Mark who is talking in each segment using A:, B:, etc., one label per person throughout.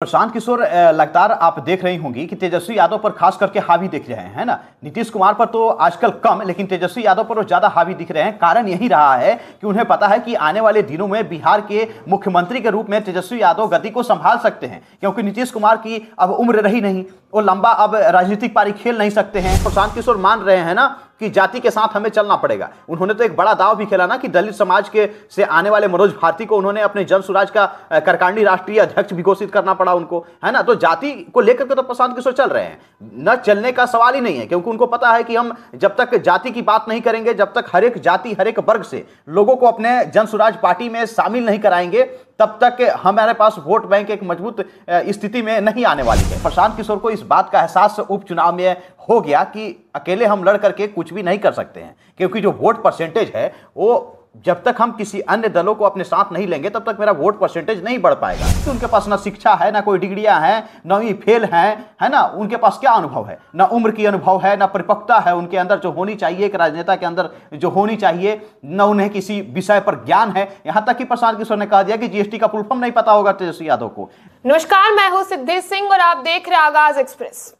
A: प्रशांत किशोर लगातार आप देख रही होंगी कि तेजस्वी यादव पर खास करके हावी दिख रहे हैं ना। नीतीश कुमार पर तो आजकल कम, लेकिन तेजस्वी यादव पर वो ज्यादा हावी दिख रहे हैं। कारण यही रहा है कि उन्हें पता है कि आने वाले दिनों में बिहार के मुख्यमंत्री के रूप में तेजस्वी यादव गति को संभाल सकते हैं, क्योंकि नीतीश कुमार की अब उम्र रही नहीं, वो लंबा अब राजनीतिक पारी खेल नहीं सकते हैं। प्रशांत किशोर मान रहे हैं ना कि जाति के साथ हमें चलना पड़ेगा। उन्होंने तो एक बड़ा दाव भी खेला ना कि दलित समाज के से आने वाले मनोज भारती को उन्होंने अपने जन स्वराज का करकांडी राष्ट्रीय अध्यक्ष भी घोषित करना पड़ा उनको, है ना। तो जाति को लेकर के तो प्रशांत किशोर चल रहे हैं, न चलने का सवाल ही नहीं है, क्योंकि उनको पता है कि हम जब तक जाति की बात नहीं करेंगे, जब तक हर एक जाति हर एक वर्ग से लोगों को अपने जन स्वराज पार्टी में शामिल नहीं कराएंगे, तब तक हमारे पास वोट बैंक एक मजबूत स्थिति में नहीं आने वाली है। प्रशांत किशोर को इस बात का एहसास उपचुनाव में हो गया कि अकेले हम लड़ करके कुछ भी नहीं कर सकते हैं, क्योंकि जो वोट परसेंटेज है वो जब तक हम किसी अन्य दलों को अपने साथ नहीं लेंगे तब तक मेरा वोट परसेंटेज नहीं बढ़ पाएगा। तो उनके पास ना शिक्षा है, ना कोई डिग्रियां हैं, न ही फेल हैं, है ना। उनके पास क्या अनुभव है? ना उम्र की अनुभव है, ना परिपक्वता है उनके अंदर जो होनी चाहिए, एक राजनेता के अंदर जो होनी चाहिए, न उन्हें किसी विषय पर ज्ञान है। यहां तक कि प्रशांत किशोर ने कहा दिया कि जीएसटी का फुल फॉर्म नहीं पता होगा तेजस्वी यादव को।
B: नमस्कार, मैं हूं सिद्धि सिंह और आप देख रहे हैं आगाज एक्सप्रेस।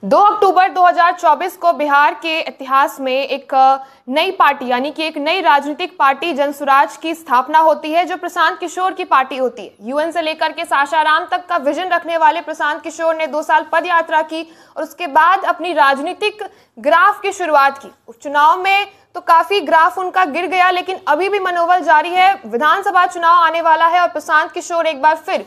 B: 2 अक्टूबर 2024 को बिहार के इतिहास में एक नई पार्टी यानी कि एक नई राजनीतिक पार्टी जनसुराज की स्थापना होती है, जो प्रशांत किशोर की पार्टी होती है। यूएन से लेकर के सासाराम तक का विजन रखने वाले प्रशांत किशोर ने 2 साल पद यात्रा की और उसके बाद अपनी राजनीतिक ग्राफ की शुरुआत की। उपचुनाव में तो काफी ग्राफ उनका गिर गया, लेकिन अभी भी मनोबल जारी है। विधानसभा चुनाव आने वाला है और प्रशांत किशोर एक बार फिर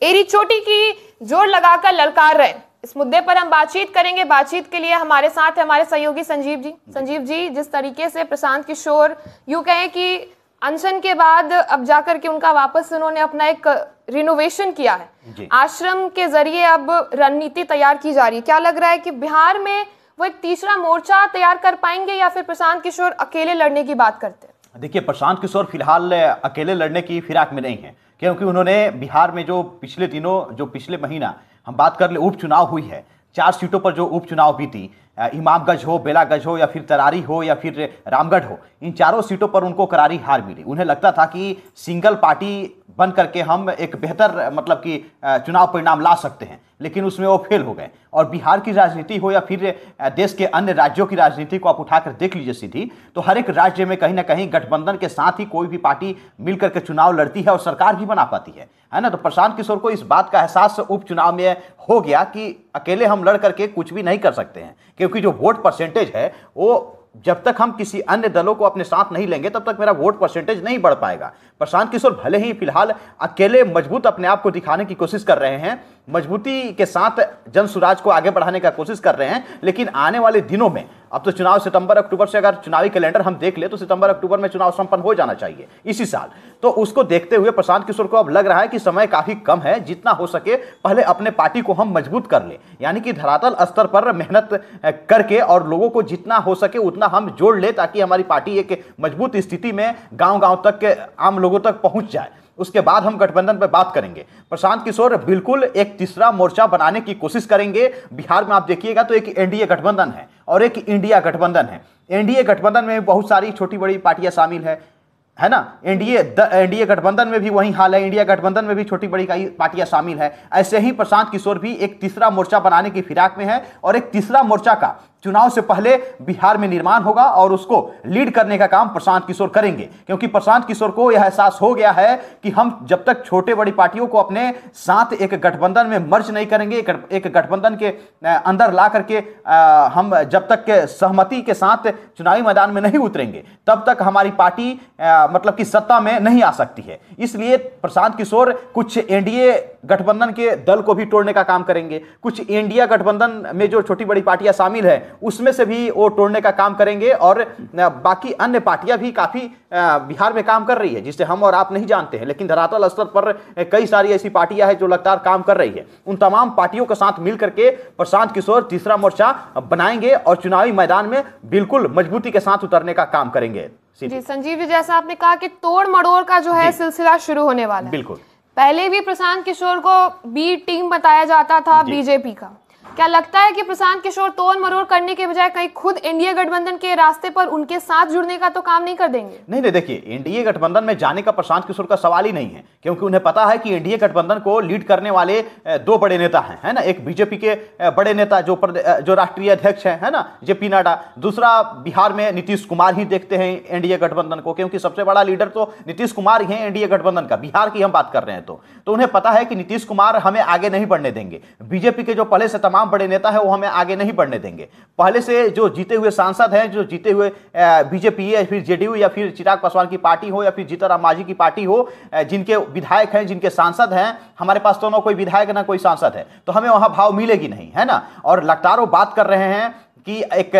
B: एड़ी चोटी की जोर लगाकर ललकार रहे। इस मुद्दे पर हम बातचीत करेंगे। बातचीत के लिए हमारे साथ है हमारे सहयोगी संजीव जी। संजीव जी, जिस तरीके से प्रशांत किशोर यूं कहें कि अनशन के बाद अब जाकर के उनका वापस उन्होंने अपना एक रिनोवेशन किया है, आश्रम के जरिए अब रणनीति तैयार की जा रही है। क्या लग रहा है कि बिहार में वो एक तीसरा मोर्चा तैयार कर पाएंगे या फिर प्रशांत किशोर अकेले लड़ने की बात करते हैं?
A: देखिए, प्रशांत किशोर फिलहाल अकेले लड़ने की फिराक में नहीं है, क्योंकि उन्होंने बिहार में जो पिछले दिनों, जो पिछले महीना हम बात कर ले उपचुनाव हुई है, 4 सीटों पर जो उपचुनाव बीती, इमामगंज हो, बेलागंज हो, या फिर तरारी हो, या फिर रामगढ़ हो, इन चारों सीटों पर उनको करारी हार मिली। उन्हें लगता था कि सिंगल पार्टी बन करके हम एक बेहतर मतलब कि चुनाव परिणाम ला सकते हैं, लेकिन उसमें वो फेल हो गए। और बिहार की राजनीति हो या फिर देश के अन्य राज्यों की राजनीति को आप उठाकर देख लीजिए सीधी, तो हर एक राज्य में कहीं ना कहीं गठबंधन के साथ ही कोई भी पार्टी मिलकर के चुनाव लड़ती है और सरकार भी बना पाती है ना। तो प्रशांत किशोर को इस बात का एहसास उपचुनाव में हो गया कि अकेले हम लड़ करके कुछ भी नहीं कर सकते हैं, क्योंकि जो वोट परसेंटेज है वो जब तक हम किसी अन्य दलों को अपने साथ नहीं लेंगे तब तक मेरा वोट परसेंटेज नहीं बढ़ पाएगा। प्रशांत किशोर भले ही फिलहाल अकेले मजबूत अपने आप को दिखाने की कोशिश कर रहे हैं, मजबूती के साथ जन स्वराज को आगे बढ़ाने का कोशिश कर रहे हैं, लेकिन आने वाले दिनों में अब तो चुनाव सितंबर अक्टूबर से, अगर चुनावी कैलेंडर हम देख ले तो सितंबर अक्टूबर में चुनाव संपन्न हो जाना चाहिए इसी साल। तो उसको देखते हुए प्रशांत किशोर को अब लग रहा है कि समय काफी कम है, जितना हो सके पहले अपने पार्टी को हम मजबूत कर ले, यानी कि धरातल स्तर पर मेहनत करके और लोगों को जितना हो सके उतना हम जोड़ ले, ताकि हमारी पार्टी एक मजबूत स्थिति में गांव गांव तक के आम लोगों तक पहुंच जाए। उसके बाद हम गठबंधन पर बात करेंगे। प्रशांत किशोर बिल्कुल एक तीसरा मोर्चा बनाने की कोशिश करेंगे। बिहार में आप देखिएगा तो एक एनडीए गठबंधन है और एक इंडिया गठबंधन है। एनडीए गठबंधन में बहुत सारी छोटी बड़ी पार्टियां शामिल है ना। एनडीए गठबंधन में भी वही हाल है, इंडिया गठबंधन में भी छोटी बड़ी पार्टियां शामिल है। ऐसे ही प्रशांत किशोर भी एक तीसरा मोर्चा बनाने की फिराक में है और एक तीसरा मोर्चा का चुनाव से पहले बिहार में निर्माण होगा और उसको लीड करने का काम प्रशांत किशोर करेंगे, क्योंकि प्रशांत किशोर को यह एहसास हो गया है कि हम जब तक छोटे बड़ी पार्टियों को अपने साथ एक गठबंधन में मर्ज नहीं करेंगे, एक गठबंधन के अंदर ला करके हम जब तक सहमति के साथ चुनावी मैदान में नहीं उतरेंगे, तब तक हमारी पार्टी मतलब कि सत्ता में नहीं आ सकती है। इसलिए प्रशांत किशोर कुछ एनडीए गठबंधन के दल को भी तोड़ने का काम करेंगे, कुछ इंडिया गठबंधन में जो छोटी बड़ी पार्टियां शामिल है उसमें से भी वो तोड़ने का काम करेंगे। और बाकी अन्य पार्टियां भी काफी बिहार में काम कर रही है, जिसे हम और आप नहीं जानते हैं, लेकिन धरातल स्तर पर कई सारी ऐसी पार्टियां हैं जो लगातार काम कर रही है। उन तमाम पार्टियों के साथ मिलकर के प्रशांत किशोर तीसरा मोर्चा बनाएंगे और चुनावी मैदान में बिल्कुल मजबूती के साथ उतरने का काम करेंगे।
B: जी संजीव जी, जैसा आपने कहा कि तोड़ मड़ोड़ का जो है सिलसिला शुरू होने वाला है।
A: बिल्कुल।
B: पहले भी प्रशांत किशोर को बी टीम बताया जाता था बीजेपी का। क्या लगता है कि प्रशांत किशोर तोड़ मरोड़ करने के बजाय कहीं खुद एनडीए गठबंधन के रास्ते पर उनके साथ जुड़ने का तो काम नहीं कर देंगे?
A: नहीं नहीं, देखिए एनडीए गठबंधन में जाने का प्रशांत किशोर का सवाल ही नहीं है, क्योंकि उन्हें पता है कि एनडीए गठबंधन को लीड करने वाले दो बड़े नेता हैं, है ना। एक बीजेपी के बड़े नेता जो राष्ट्रीय अध्यक्ष हैं, है ना, जेपी नड्डा। दूसरा बिहार में नीतीश कुमार ही देखते हैं एनडीए गठबंधन को, क्योंकि सबसे बड़ा लीडर तो नीतीश कुमार ही हैं एनडीए गठबंधन का। बिहार की हम बात कर रहे हैं तो उन्हें पता है कि नीतीश कुमार हमें आगे नहीं बढ़ने देंगे। बीजेपी के जो पहले से तमाम बड़े नेता है वो हमें आगे नहीं बढ़ने देंगे। पहले से जो जीते हुए सांसद हैं, जो जीते हुए बीजेपी या फिर जेडीयू या फिर चिराग पासवान की पार्टी हो या फिर जीतनराम मांझी की पार्टी हो, जिनके विधायक हैं, जिनके सांसद हैं, हमारे पास तो ना कोई विधायक ना कोई सांसद है, तो हमें वहां भाव मिलेगी नहीं, है ना। और लगातार वो बात कर रहे हैं कि एक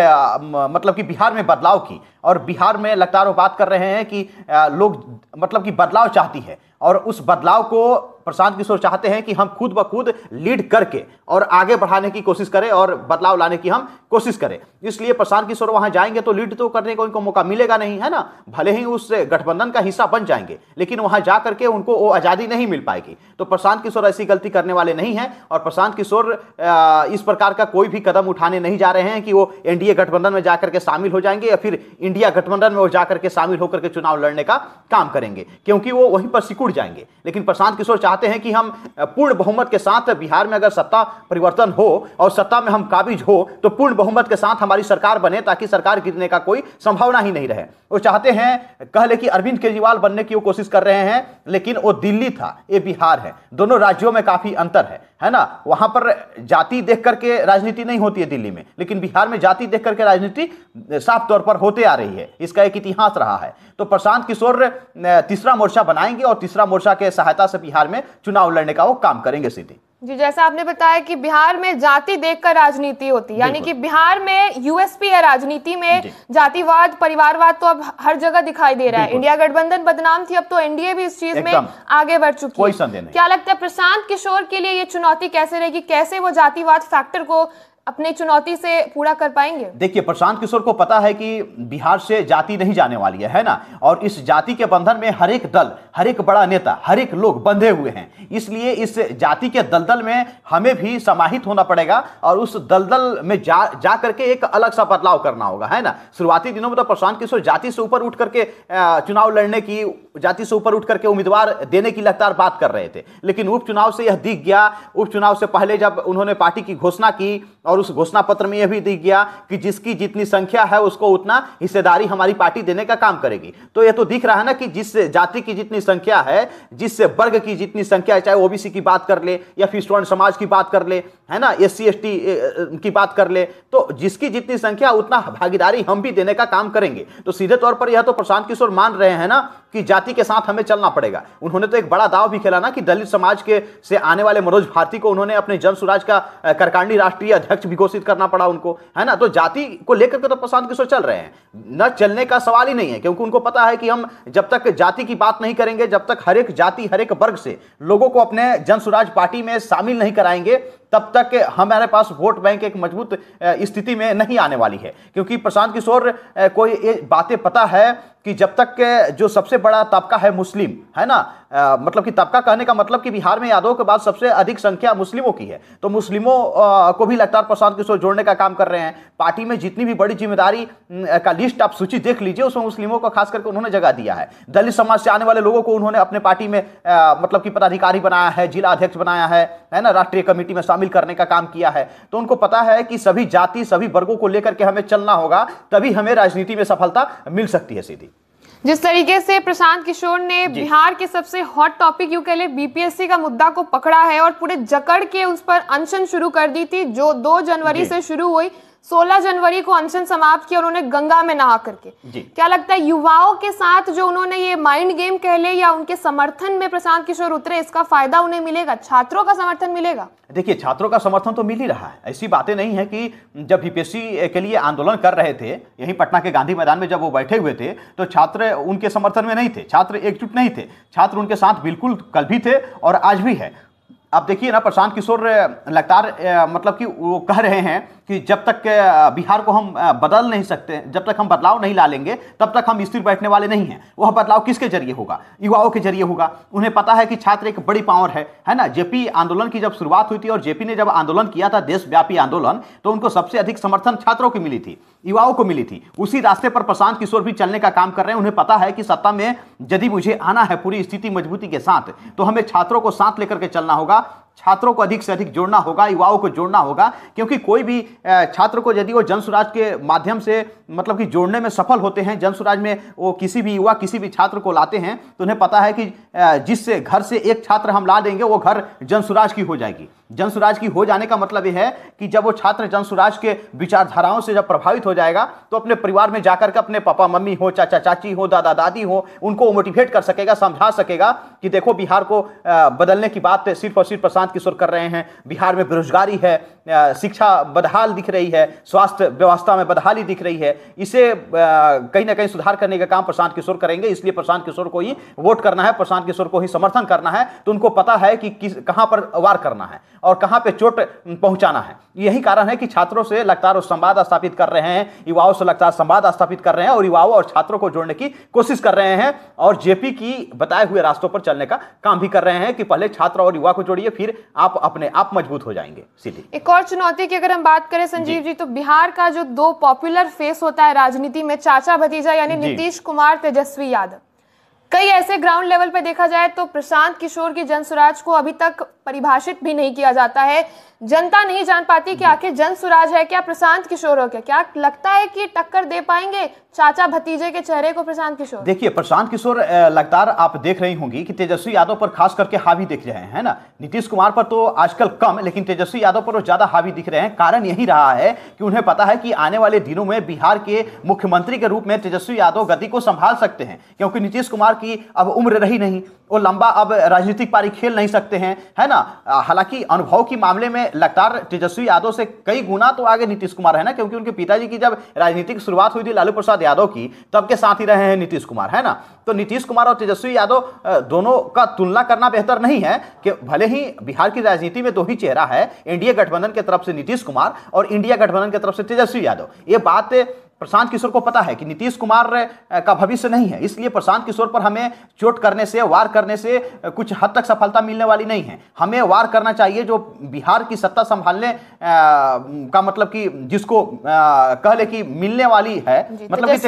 A: मतलब कि बिहार में बदलाव की, और बिहार में लगातार वो बात कर रहे हैं कि लोग मतलब कि बदलाव चाहती है, और उस बदलाव को प्रशांत किशोर चाहते हैं कि हम खुद ब खुद लीड करके और आगे बढ़ाने की कोशिश करें और बदलाव लाने की हम कोशिश करें। इसलिए प्रशांत किशोर वहां जाएंगे तो लीड तो करने को उनको मौका मिलेगा नहीं, है ना। भले ही उस गठबंधन का हिस्सा बन जाएंगे, लेकिन वहां जा करके उनको वो आजादी नहीं मिल पाएगी। तो प्रशांत किशोर ऐसी गलती करने वाले नहीं हैं, और प्रशांत किशोर इस प्रकार का कोई भी कदम उठाने नहीं जा रहे हैं कि वो एनडीए गठबंधन में जाकर के शामिल हो जाएंगे या फिर इंडिया गठबंधन में वो जाकर के शामिल होकर के चुनाव लड़ने का काम करेंगे, क्योंकि वो वहीं पर सिकुड़ जाएंगे। लेकिन प्रशांत किशोर चाहते हैं कि हम पूर्ण बहुमत के साथ बिहार में अगर सत्ता परिवर्तन हो और सत्ता में हम काबिज हो तो पूर्ण बहुमत के साथ हमारी सरकार बने, ताकि सरकार गिरने का कोई संभावना ही नहीं रहे। वो चाहते हैं, कह ले कि अरविंद केजरीवाल बनने की वो कोशिश कर रहे हैं, लेकिन वो दिल्ली था, ये बिहार है, दोनों राज्यों में काफी अंतर है ना। वहां पर जाति देख करके राजनीति नहीं होती है दिल्ली में, लेकिन बिहार में जाति देख करके राजनीति साफ तौर पर होते आ रही है, इसका एक इतिहास रहा है। तो प्रशांत किशोर तीसरा मोर्चा बनाएंगे और तीसरा मोर्चा के सहायता से बिहार में चुनाव लड़ने का वो काम करेंगे सीधे।
B: जी, जैसा आपने बताया कि बिहार में जाति देखकर राजनीति होती है, यानी कि बिहार में यूएसपी है राजनीति में, जातिवाद परिवारवाद तो अब हर जगह दिखाई दे रहा है। इंडिया गठबंधन बदनाम थी, अब तो एनडीए भी इस चीज में आगे बढ़ चुकी है,
A: कोई संदेह नहीं।
B: क्या लगता है प्रशांत किशोर के लिए ये चुनौती कैसे रहेगी, कैसे वो जातिवाद फैक्टर को अपनी चुनौती से पूरा कर पाएंगे?
A: देखिए, प्रशांत किशोर को पता है कि बिहार से जाति नहीं जाने वाली है ना, और इस जाति के बंधन में हर एक दल, हर एक बड़ा नेता, हर एक लोग बंधे हुए हैं। इसलिए इस जाति के दलदल में हमें भी समाहित होना पड़ेगा और उस दलदल में जा करके एक अलग सा बदलाव करना होगा, है ना। शुरुआती दिनों में तो प्रशांत किशोर जाति से ऊपर उठ करके चुनाव लड़ने की, जाति से ऊपर उठ करके उम्मीदवार देने की लगातार बात कर रहे थे, लेकिन उपचुनाव से यह दिख गया। उपचुनाव से पहले जब उन्होंने पार्टी की घोषणा की और उस घोषणा पत्र में यह भी दिख गया कि जिसकी जितनी संख्या है उसको उतना हिस्सेदारी हमारी पार्टी देने का काम करेगी। तो यह तो दिख रहा है ना कि जिस जाति की जितनी संख्या है, जिस वर्ग की जितनी संख्या है, चाहे ओबीसी की बात कर ले या फिर स्वर्ण समाज की बात कर ले, है ना, एससी एसटी की बात कर ले, तो जिसकी जितनी संख्या उतना भागीदारी हम भी देने का काम करेंगे। तो सीधे तौर पर यह तो प्रशांत किशोर मान रहे हैं ना कि जाति के साथ हमें चलना पड़ेगा। उन्होंने तो एक बड़ा दाव भी खेला ना कि दलित समाज के से आने वाले मनोज भारती को उन्होंने अपने जन स्वराज का करकांडी राष्ट्रीय अध्यक्ष भी घोषित करना पड़ा उनको, है ना। तो जाति को लेकर के तो प्रशांत किशोर चल रहे हैं, न चलने का सवाल ही नहीं है, क्योंकि उनको पता है कि हम जब तक जाति की बात नहीं करेंगे, जब तक हर एक जाति, हर एक वर्ग से लोगों को अपने जन स्वराज पार्टी में शामिल नहीं कराएंगे, तब तक हमारे पास वोट बैंक एक मजबूत स्थिति में नहीं आने वाली है। क्योंकि प्रशांत किशोर को ये बातें पता है कि जब तक जो सबसे बड़ा तबका है मुस्लिम, है ना, मतलब कि तबका कहने का मतलब कि बिहार में यादवों के बाद सबसे अधिक संख्या मुस्लिमों की है, तो मुस्लिमों को भी लगातार प्रशांत किशोर जोड़ने का काम कर रहे हैं। पार्टी में जितनी भी बड़ी जिम्मेदारी का लिस्ट आप सूची देख लीजिए, उसमें मुस्लिमों को खास करके उन्होंने जगह दिया है। दलित समाज से आने वाले लोगों को उन्होंने अपने पार्टी में मतलब कि पदाधिकारी बनाया है, जिला अध्यक्ष बनाया है ना, राष्ट्रीय कमेटी में शामिल करने का काम किया है। तो उनको पता है कि सभी जाति, सभी वर्गों को लेकर के हमें चलना होगा, तभी हमें राजनीति में सफलता मिल सकती है सीधी।
B: जिस तरीके से प्रशांत किशोर ने बिहार के सबसे हॉट टॉपिक यूं कह ले बीपीएससी का मुद्दा को पकड़ा है और पूरे जकड़ के उस पर अनशन शुरू कर दी थी, जो 2 जनवरी से शुरू हुई, 16 जनवरी को अनशन समाप्त किया उन्होंने गंगा में नहा करके। क्या लगता है युवाओं के साथ जो उन्होंने ये माइंड गेम कह ले या उनके समर्थन में प्रशांत किशोर उतरे, इसका फायदा उन्हें मिलेगा? छात्रों का समर्थन मिलेगा?
A: देखिए, छात्रों का समर्थन तो मिल ही रहा है। ऐसी बातें नहीं है कि जब बीपीएससी के लिए आंदोलन कर रहे थे, यहीं पटना के गांधी मैदान में जब वो बैठे हुए थे, तो छात्र उनके समर्थन में नहीं थे, छात्र एकजुट नहीं थे। छात्र उनके साथ बिल्कुल कल भी थे और आज भी है। आप देखिए ना, प्रशांत किशोर लगातार मतलब कि वो कह रहे हैं कि जब तक बिहार को हम बदल नहीं सकते, जब तक हम बदलाव नहीं ला लेंगे, तब तक हम स्थिर बैठने वाले नहीं हैं। वह बदलाव किसके जरिए होगा? युवाओं के जरिए होगा। उन्हें पता है कि छात्र एक बड़ी पावर है ना। जेपी आंदोलन की जब शुरुआत हुई थी और जेपी ने जब आंदोलन किया था, देशव्यापी आंदोलन, तो उनको सबसे अधिक समर्थन छात्रों की मिली थी, युवाओं को मिली थी। उसी रास्ते पर प्रशांत किशोर भी चलने का काम कर रहे हैं। उन्हें पता है कि सत्ता में यदि मुझे आना है पूरी स्थिति मजबूती के साथ, तो हमें छात्रों को साथ लेकर के चलना होगा, छात्रों को अधिक से अधिक जोड़ना होगा, युवाओं को जोड़ना होगा। क्योंकि कोई भी छात्र को यदि वो जनसुराज के माध्यम से मतलब कि जोड़ने में सफल होते हैं, जनसुराज में वो किसी भी युवा, किसी भी छात्र को लाते हैं, तो उन्हें पता है कि जिस घर से एक छात्र हम ला देंगे, वो घर जनसुराज की हो जाएगी। जनसुराज की हो जाने का मतलब यह है कि जब वो छात्र जनसुराज के विचारधाराओं से जब प्रभावित हो जाएगा, तो अपने परिवार में जाकर के अपने पापा मम्मी हो, चाचा चाची हो, दादा दादी हो, उनको मोटिवेट कर सकेगा, समझा सकेगा कि देखो बिहार को बदलने की बात सिर्फ और सिर्फ प्रशांत किशोर कर रहे हैं। बिहार में बेरोजगारी है, शिक्षा बदहाल दिख रही है, स्वास्थ्य व्यवस्था में बदहाली दिख रही है, इसे कहीं ना कहीं सुधार करने का काम प्रशांत किशोर करेंगे। इसलिए प्रशांत किशोर को ही वोट करना है, प्रशांत किशोर को ही समर्थन करना है। तो उनको पता है कि कहां पर वार करना है और कहां पे चोट पहुंचाना है। यही कारण है कि छात्रों से लगातार संवाद स्थापित कर रहे हैं, युवाओं से लगातार संवाद स्थापित कर रहे हैं और युवाओं और छात्रों को जोड़ने की कोशिश कर रहे हैं और जेपी की बताए हुए रास्तों पर चलने का काम भी कर रहे हैं कि पहले छात्र और युवा को जोड़िए, फिर आप अपने आप मजबूत हो जाएंगे। सीधी
B: एक और चुनौती की अगर हम बात करें संजीव जी, तो बिहार का जो दो पॉपुलर फेस होता है राजनीति में, चाचा भतीजा यानी नीतीश कुमार, तेजस्वी यादव, कई ऐसे ग्राउंड लेवल पे देखा जाए तो प्रशांत किशोर की जनसुराज को अभी तक परिभाषित भी नहीं किया जाता है। जनता नहीं जान पाती कि आखिर जनसुराज है क्या, प्रशांत किशोर हो क्या लगता है कि टक्कर दे पाएंगे चाचा भतीजे के चेहरे को प्रशांत किशोर?
A: देखिए, प्रशांत किशोर लगातार आप देख रही होंगी कि तेजस्वी यादव पर खास करके हावी दिख रहे हैं, है ना। नीतीश कुमार पर तो आजकल कम, लेकिन तेजस्वी यादव पर वो ज्यादा हावी दिख रहे हैं। कारण यही रहा है कि उन्हें पता है कि आने वाले दिनों में बिहार के मुख्यमंत्री के रूप में तेजस्वी यादव गद्दी को संभाल सकते हैं, क्योंकि नीतीश कुमार की अब उम्र रही नहीं, वो लंबा अब राजनीतिक पारी खेल नहीं सकते हैं, है ना। हालांकि अनुभव के मामले में लगातार तेजस्वी यादव से कई गुना तो आगे नीतीश कुमार है ना, क्योंकि उनके पिताजी की जब राजनीतिक शुरुआत हुई थी लालू प्रसाद यादव की, तब के साथ ही रहे हैं नीतीश कुमार, है ना। तो नीतीश कुमार और तेजस्वी यादव दोनों का तुलना करना बेहतर नहीं है कि भले ही बिहार की राजनीति में दो ही चेहरा है, एनडीए गठबंधन की तरफ से नीतीश कुमार और इंडिया गठबंधन की तरफ से तेजस्वी यादव। ये बात प्रशांत किशोर को पता है कि नीतीश कुमार का भविष्य नहीं है, इसलिए प्रशांत किशोर पर हमें चोट करने से, वार करने से कुछ हद तक सफलता मिलने वाली नहीं है। हमें वार करना चाहिए जो बिहार की सत्ता संभालने का मतलब कि जिसको कह ले कि मिलने वाली है, मतलब कि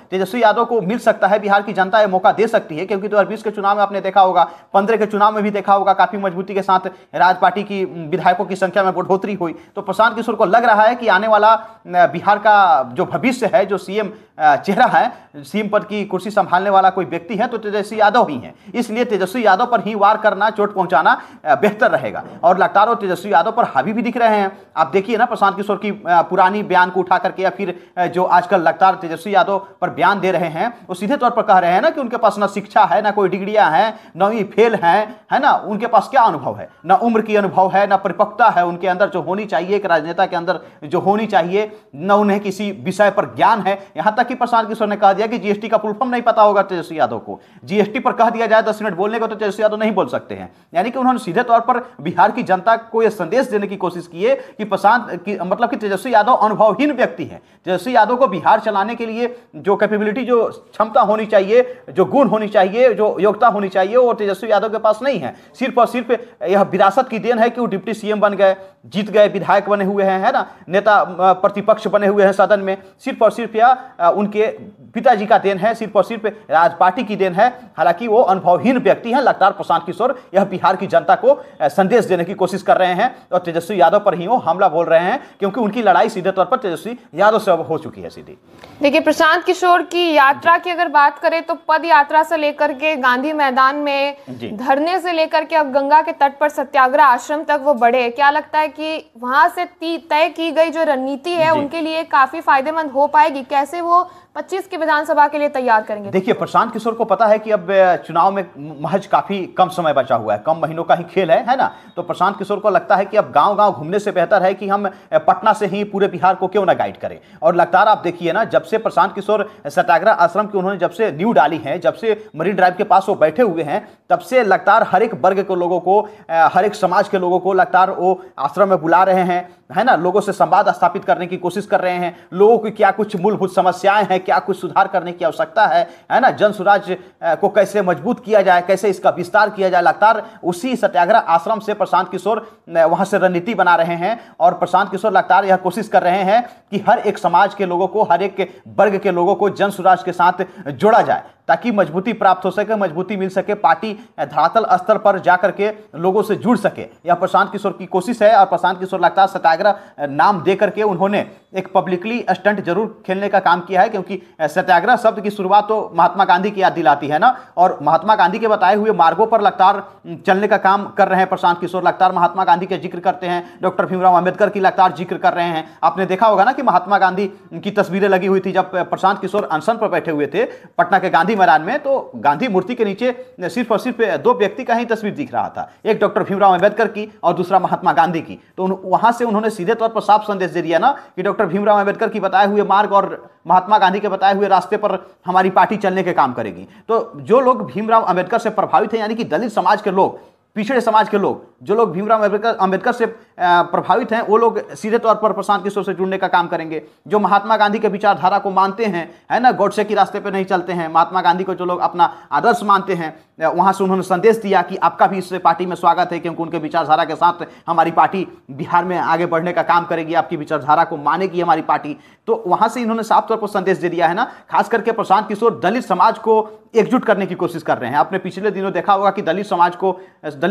A: तेजस्वी यादव को मिल सकता है। बिहार की जनता ये मौका दे सकती है, क्योंकि 2020 के चुनाव में आपने देखा होगा, 15 के चुनाव में भी देखा होगा, काफी मजबूती के साथ राज पार्टी की विधायकों की संख्या में बढ़ोतरी हुई। तो प्रशांत किशोर को लग रहा है कि आने वाला बिहार का जो भविष्य है, जो सीएम चेहरा है, सीएम पद की कुर्सी संभालने वाला कोई व्यक्ति है तो तेजस्वी यादव ही है। इसलिए तेजस्वी यादव पर ही वार करना, चोट पहुंचाना बेहतर रहेगा। और लगातार तेजस्वी यादव पर हावी भी दिख रहे हैं। आप देखिए ना, प्रशांत किशोर की पुरानी बयान को उठा करके या फिर जो आजकल लगातार तेजस्वी यादव पर बयान दे रहे हैं, वो सीधे तौर पर कह रहे हैं ना कि उनके पास ना शिक्षा है, ना कोई डिग्रियां हैं, न ही फेल है ना। उनके पास क्या अनुभव है? ना उम्र की अनुभव है, ना परिपक्वता है उनके अंदर जो होनी चाहिए, एक राजनेता के अंदर जो होनी चाहिए, न उन्हें किसी विषय पर ज्ञान है। यहां तक कि प्रशांत किशोर ने कह दिया कि जीएसटी का फुल फॉर्म नहीं पता होगा तेजस्वी यादव को। जीएसटी पर कह दिया जाए 10 मिनट बोलने को तो तेजस्वी यादव नहीं बोल सकते हैं। यानी कि उन्होंने सीधे तौर पर बिहार की जनता को यह संदेश देने की कोशिश की है कि प्रशांत की मतलब कि तेजस्वी यादव अनुभवहीन व्यक्ति है। तेजस्वी यादव को बिहार चलाने के लिए जो कैपेबिलिटी, जो क्षमता होनी चाहिए, जो गुण होनी चाहिए, जो योग्यता होनी चाहिए, वो तेजस्वी यादव के पास नहीं है। सिर्फ और सिर्फ यह विरासत की देन है कि वो डिप्टी सीएम बन गए, जीत गए, विधायक बने हुए हैं, है ना, नेता प्रतिपक्ष बने हुए हैं सदन में। सिर्फ और सिर्फ यह उनके पिताजी का देन है, सिर्फ और सिर्फ राज पार्टी की देन है। हालांकि वो अनुभवहीन व्यक्ति हैं। लगातार प्रशांत किशोर यह बिहार की जनता को संदेश देने की कोशिश कर रहे हैं और तेजस्वी यादव पर ही वो हमला बोल रहे हैं, क्योंकि उनकी लड़ाई सीधे तौर पर तेजस्वी यादव से अब हो चुकी है सीधी।
B: देखिए, प्रशांत किशोर की यात्रा की अगर बात करें तो पद यात्रा से लेकर के गांधी मैदान में धरने से लेकर के अब गंगा के तट पर सत्याग्रह आश्रम तक वो बढ़े। क्या लगता है कि वहां से तय की गई जो रणनीति है उनके लिए काफी फायदेमंद हो पाएगी? कैसे वो 25 की विधानसभा के लिए तैयार करेंगे?
A: देखिए, प्रशांत किशोर को पता है कि अब चुनाव में महज काफी कम समय बचा हुआ है, कम महीनों का ही खेल है ना। तो प्रशांत किशोर को लगता है कि अब गांव-गांव घूमने से बेहतर है कि हम पटना से ही पूरे बिहार को क्यों ना गाइड करें। और लगातार आप देखिए ना, जब से प्रशांत किशोर सत्याग्रह आश्रम की उन्होंने जब से नींव डाली है, जब से मरीन ड्राइव के पास वो बैठे हुए हैं, तब से लगातार हर एक वर्ग के लोगों को, हर एक समाज के लोगों को लगातार वो आश्रम में बुला रहे हैं, है ना। लोगों से संवाद स्थापित करने की कोशिश कर रहे हैं, लोगों की क्या कुछ मूलभूत समस्याएं हैं, क्या कुछ सुधार करने की आवश्यकता है ना। जन स्वराज को कैसे मजबूत किया जाए, कैसे इसका विस्तार किया जाए, लगातार उसी सत्याग्रह आश्रम से प्रशांत किशोर वहां से रणनीति बना रहे हैं। और प्रशांत किशोर लगातार यह कोशिश कर रहे हैं कि हर एक समाज के लोगों को, हर एक वर्ग के लोगों को जन स्वराज के साथ जोड़ा जाए, ताकि मजबूती प्राप्त हो सके, मजबूती मिल सके, पार्टी धरातल स्तर पर जाकर के लोगों से जुड़ सके। यह प्रशांत किशोर की कोशिश है। और प्रशांत किशोर लगातार सत्याग्रह नाम दे करके उन्होंने एक पब्लिकली स्टंट जरूर खेलने का काम किया है, क्योंकि सत्याग्रह शब्द की शुरुआत तो महात्मा गांधी की याद दिलाती है ना। और महात्मा गांधी के बताए हुए मार्गों पर लगातार चलने का काम कर रहे हैं प्रशांत किशोर। लगातार महात्मा गांधी के जिक्र करते हैं, डॉक्टर भीमराव अंबेडकर की लगातार जिक्र कर रहे हैं। आपने देखा होगा ना कि महात्मा गांधी की तस्वीरें लगी हुई थी जब प्रशांत किशोर अनशन पर बैठे हुए थे पटना के गांधी मैदान में। तो गांधी मूर्ति के नीचे सिर्फ और सिर्फ दो व्यक्ति का ही तस्वीर दिख रहा था, एक डॉक्टर भीमराव अंबेडकर की और दूसरा महात्मा गांधी की। तो वहां से उन्होंने सीधे तौर पर साफ संदेश दे दिया ना कि डॉक्टर भीमराव अंबेडकर की बताए हुए मार्ग और महात्मा गांधी के बताए हुए रास्ते पर हमारी पार्टी चलने के काम करेगी। तो जो लोग भीमराव अंबेडकर से प्रभावित हैं, यानी कि दलित समाज के लोग, पिछड़े समाज के लोग, जो लोग भीमराव अंबेडकर से प्रभावित हैं, वो लोग सीधे तौर पर प्रशांत किशोर से जुड़ने का काम करेंगे। जो महात्मा गांधी के विचारधारा को मानते हैं, है ना, गॉडसे के रास्ते पे नहीं चलते हैं, महात्मा गांधी को जो लोग अपना आदर्श मानते हैं, वहां से उन्होंने संदेश दिया कि आपका भी इस पार्टी में स्वागत है, क्योंकि उनके विचारधारा के साथ हमारी पार्टी बिहार में आगे बढ़ने का काम करेगी, आपकी विचारधारा को मानेगी हमारी पार्टी। तो वहां से इन्होंने साफ तौर पर संदेश दे दिया है ना। खास करके प्रशांत किशोर दलित समाज को एकजुट करने की कोशिश कर रहे हैं। आपने पिछले दिनों देखा होगा कि दलित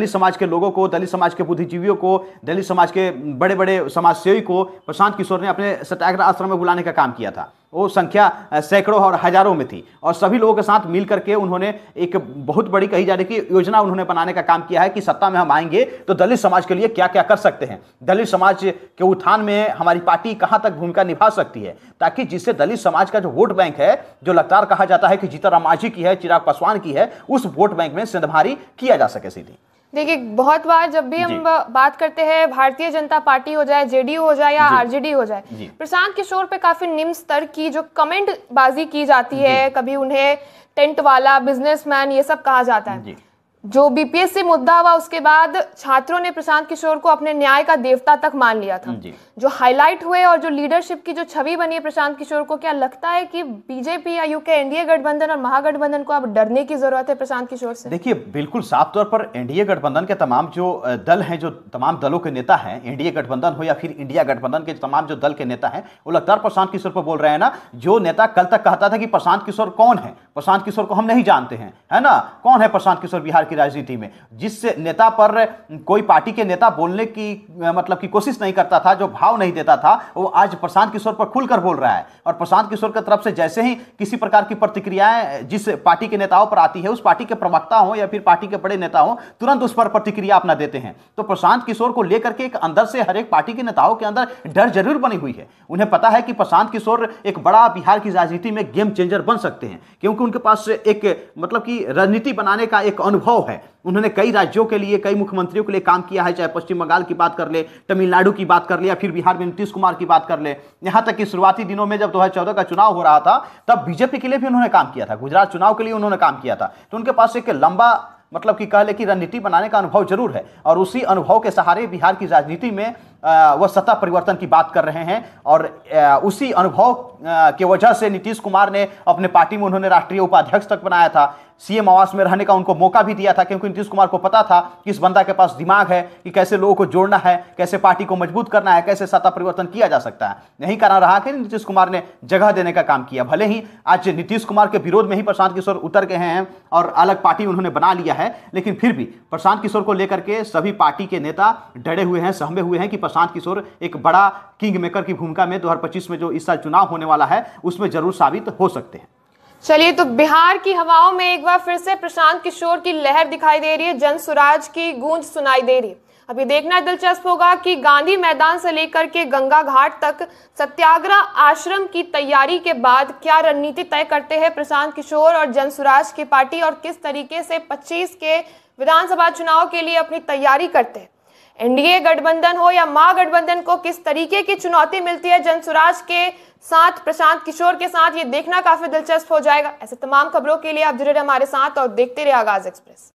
A: समाज के लोगों को, दलित समाज के बुद्धिजीवियों को, दलित समाज के बड़े बड़े समाजसेवी को प्रशांत किशोर ने अपने सत्याग्रह आश्रम में बुलाने का काम किया था। वो संख्या सैकड़ों और हजारों में थी। और सभी लोगों के साथ मिल करके उन्होंने एक बहुत बड़ी कही जा रही की योजना उन्होंने बनाने का काम किया है कि सत्ता में हम आएंगे तो दलित समाज के लिए क्या क्या कर सकते हैं, दलित समाज के उत्थान में हमारी पार्टी कहां तक भूमिका निभा सकती है, ताकि जिससे दलित समाज का जो वोट बैंक है, जो लगातार कहा जाता है कि जीतन राम मांझी की है, चिराग पासवान की है, उस वोट बैंक में सेंधमारी किया जा सके सीधी।
B: देखिए, बहुत बार जब भी हम बात करते हैं भारतीय जनता पार्टी हो जाए, जेडीयू हो जाए या आरजेडी हो जाए, प्रशांत किशोर पे काफी निम्न स्तर की जो कमेंट बाजी की जाती है, कभी उन्हें टेंट वाला, बिजनेसमैन, ये सब कहा जाता है। जो बीपीएससी मुद्दा हुआ उसके बाद छात्रों ने प्रशांत किशोर को अपने न्याय का देवता तक मान लिया था। जो हाईलाइट हुए और जो लीडरशिप की जो छवि बनी है प्रशांत किशोर को, क्या लगता है कि बीजेपी या यूके एनडीए गठबंधन और महागठबंधन को अब डरने की जरूरत है प्रशांत किशोर से? देखिए,
A: बिल्कुल साफ तौर पर एनडीए गठबंधन के तमाम जो दल हैं, जो तमाम दलों के नेता हैं, एनडीए गठबंधन हो या फिर इंडिया गठबंधन के तमाम जो दल के नेता हैं, वो लगातार प्रशांत किशोर पर बोल रहे हैं ना। जो नेता कल तक कहता था कि प्रशांत किशोर कौन है, प्रशांत किशोर को हम नहीं जानते हैं, है ना, कौन है प्रशांत किशोर बिहार की राजनीति में, जिस नेता पर कोई पार्टी के नेता बोलने की मतलब की कोशिश नहीं करता था, जो भाव नहीं देता था, वो आज प्रशांत किशोर पर खुलकर बोल रहा है। और प्रशांत किशोर की तरफ से जैसे ही किसी प्रकार की प्रतिक्रियाएं जिस पार्टी के नेताओं पर आती है, उस पार्टी के प्रवक्ता हो या फिर पार्टी के बड़े नेता हो, तुरंत उस पर प्रतिक्रिया अपना देते हैं। तो प्रशांत किशोर को लेकर के एक अंदर से हर एक पार्टी के नेताओं के अंदर डर जरूर बनी हुई है। उन्हें पता है कि प्रशांत किशोर एक बड़ा बिहार की राजनीति में गेम चेंजर बन सकते हैं, क्योंकि उनके पास एक मतलब की रणनीति बनाने का एक अनुभव है। उन्होंने कई राज्यों के लिए, कई मुख्यमंत्रियों के लिए काम किया है, चाहे पश्चिम बंगाल की बात कर ले, तमिलनाडु की बात कर ले, या फिर बिहार में नीतीश कुमार की बात कर ले। यहां तक कि शुरुआती दिनों में जब 2014 का चुनाव हो रहा था, तब बीजेपी के लिए भी उन्होंने काम किया था, गुजरात चुनाव के लिए उन्होंने काम किया था। तो उनके पास एक लंबा मतलब कि कह ले कि रणनीति बनाने का अनुभव जरूर है। और उसी अनुभव के सहारे बिहार की राजनीति में वह सत्ता परिवर्तन की बात कर रहे हैं। और उसी अनुभव के वजह से नीतीश कुमार ने अपने पार्टी में उन्होंने राष्ट्रीय उपाध्यक्ष तक बनाया था, सीएम आवास में रहने का उनको मौका भी दिया था, क्योंकि नीतीश कुमार को पता था कि इस बंदा के पास दिमाग है कि कैसे लोगों को जोड़ना है, कैसे पार्टी को मजबूत करना है, कैसे सत्ता परिवर्तन किया जा सकता है। यही कारण रहा कि नीतीश कुमार ने जगह देने का काम किया। भले ही आज नीतीश कुमार के विरोध में ही प्रशांत किशोर उतर गए हैं और अलग पार्टी उन्होंने बना लिया है, लेकिन फिर भी प्रशांत किशोर को लेकर के सभी पार्टी के नेता डरे हुए हैं, सहमे हुए हैं कि प्रशांत किशोर एक बड़ा किंग मेकर की भूमिका में 2025 में जो इस साल चुनाव होने वाला है उसमें जरूर साबित हो सकते हैं।
B: चलिए, तो बिहार की हवाओं में एक बार फिर से प्रशांत किशोर की लहर दिखाई दे रही है, जन स्वराज की गूंज सुनाई दे रही है। अब ये देखना दिलचस्प होगा कि गांधी मैदान से लेकर के गंगा घाट तक सत्याग्रह आश्रम की तैयारी के बाद क्या रणनीति तय करते हैं प्रशांत किशोर और जनसुराज की पार्टी, और किस तरीके से 25 के विधानसभा चुनाव के लिए अपनी तैयारी करते हैं। एनडीए गठबंधन हो या महागठबंधन को किस तरीके की चुनौती मिलती है जनसुराज के साथ, प्रशांत किशोर के साथ, ये देखना काफी दिलचस्प हो जाएगा। ऐसे तमाम खबरों के लिए आप जुड़े रहे हमारे साथ और देखते रहे आगाज एक्सप्रेस।